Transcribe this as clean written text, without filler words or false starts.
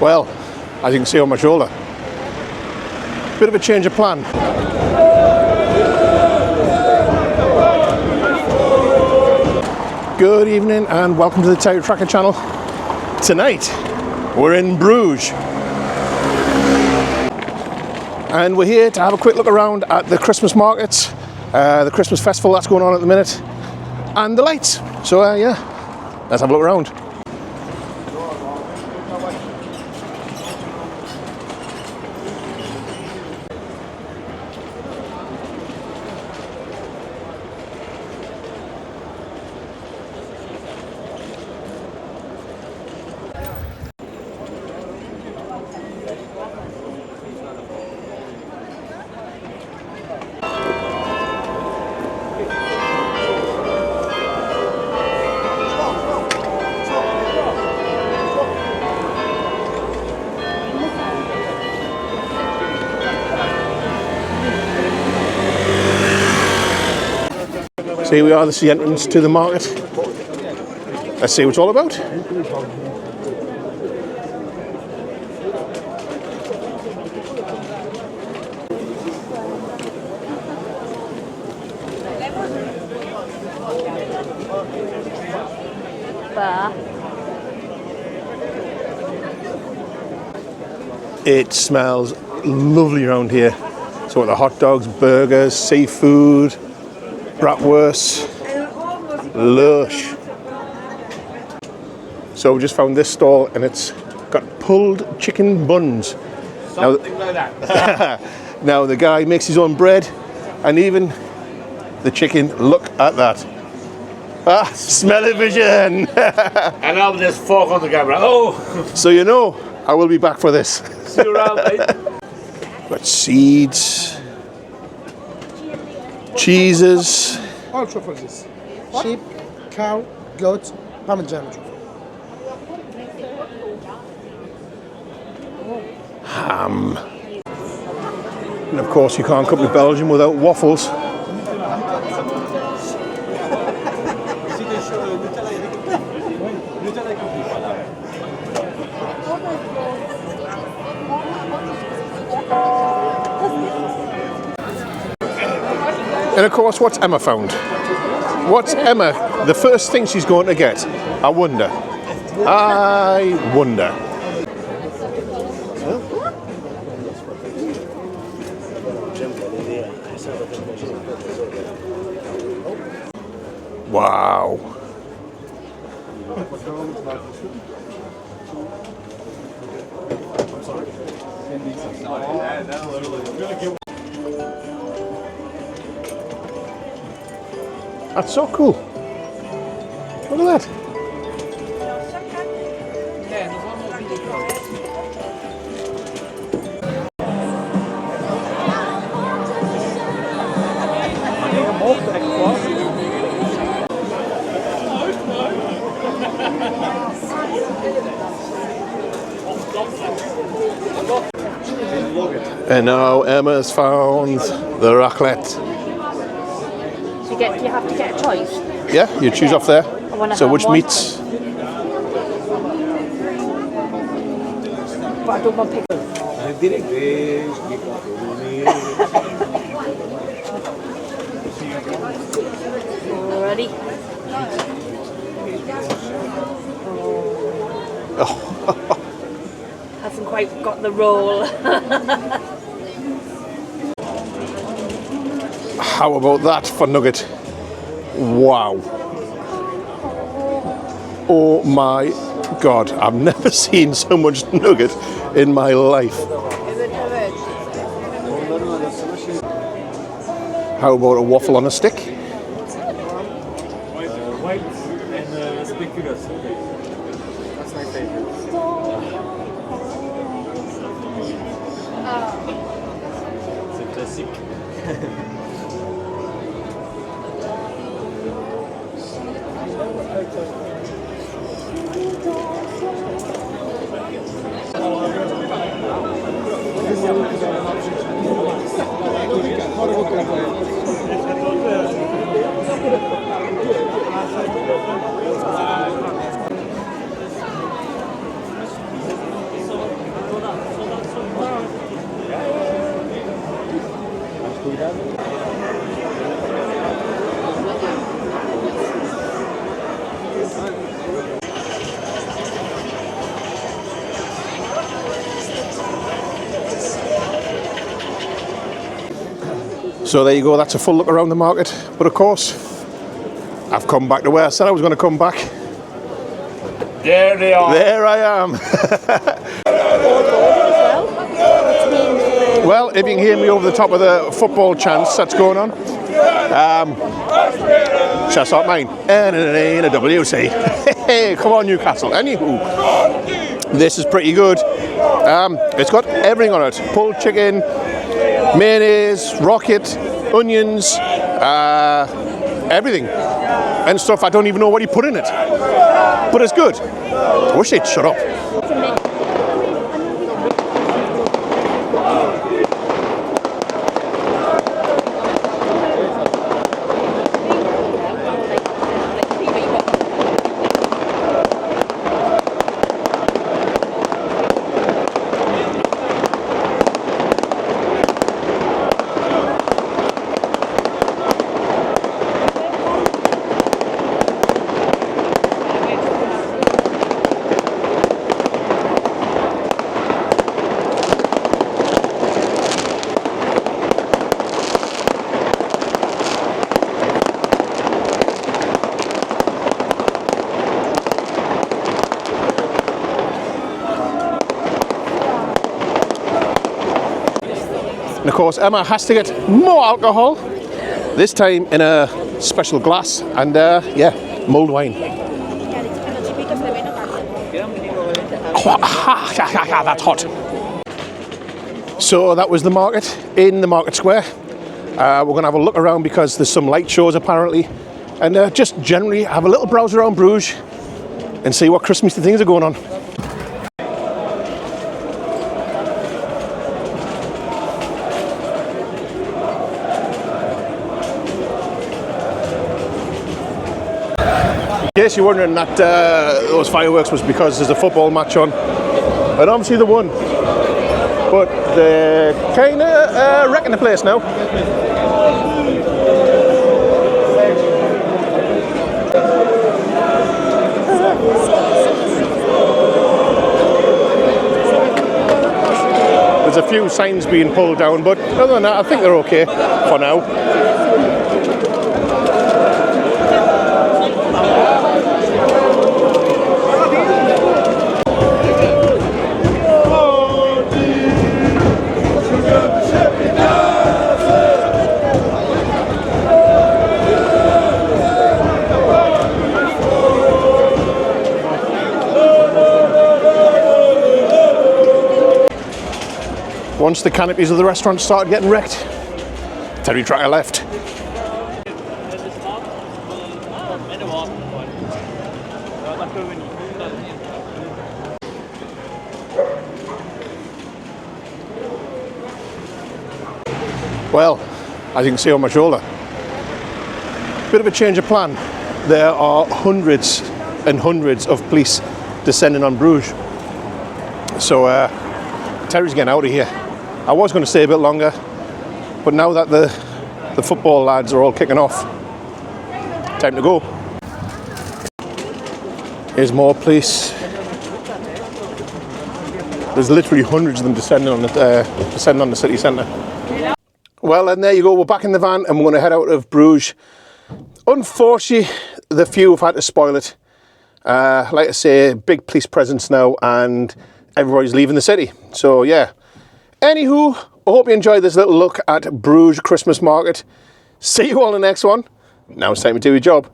Well, as you can see on my shoulder, bit of a change of plan. Good evening and welcome to the TerryTracker channel. Tonight we're in Bruges and we're here to have a quick look around at the Christmas markets, the Christmas festival that's going on at the minute, and the lights. So yeah, let's have a look around. So here we are, this is the entrance to the market. Let's see what it's all about. It smells lovely around here. So the hot dogs, burgers, seafood, bratwurst, lush. So we just found this stall and it's got pulled chicken buns. Something like that. Now the guy makes his own bread and even the chicken, look at that. Ah, smell-o-vision. And now there's fork on the camera. Oh! So you know, I will be back for this. See you around, mate. Got seeds, cheeses. All truffles. Sheep, cow, goat, Parmesan truffle. Ham. And of course you can't come to Belgium without waffles. And of course, what's Emma found? What's Emma, the first thing she's going to get? I wonder. I wonder. Wow. That's so cool. Look at that. And now Emma's found the raclette. Do you have to get a choice? Yeah, you choose off there. So which meats? But I don't want pickles. Ready? Oh. Hasn't quite got the roll. How about that for nugget? Wow. Oh my God, I've never seen so much nugget in my life. How about a waffle on a stick? White and speculoos. That's my favorite. C'est classique. So there you go, that's a full look around the market. But of course, I've come back to where I said I was going to come back. There they are. There I am. Well, if you can hear me over the top of the football chants that's going on. Shall I start mine? N-A-N-A-W-C. Hey, come on Newcastle. Anywho, this is pretty good. It's got everything on it. Pulled chicken, mayonnaise, rocket, onions, everything. And stuff I don't even know what you put in it. But it's good. I wish they'd shut up. And of course Emma has to get more alcohol, this time in a special glass, and yeah, mulled wine. That's hot. So that was the market in the market square. We're going to have a look around because there's some light shows apparently, and just generally have a little browse around Bruges and see what Christmassy things are going on. In case you're wondering that those fireworks was because there's a football match on, and obviously they won, but they're kind of wrecking the place now. There's a few signs being pulled down, but other than that I think they're okay for now. Once the canopies of the restaurant started getting wrecked, TerryTracker left. Well, as you can see on my shoulder, bit of a change of plan. There are hundreds and hundreds of police descending on Bruges. So Terry's getting out of here. I was going to stay a bit longer, but now that the football lads are all kicking off, time to go. Here's more police. There's literally hundreds of them descending on the city centre. Well, and there you go. We're back in the van and we're going to head out of Bruges. Unfortunately, the few have had to spoil it. Like I say, big police presence now, and everybody's leaving the city. So yeah. Anywho, I hope you enjoyed this little look at Bruges Christmas market. See you all in the next one. Now it's time to do your job.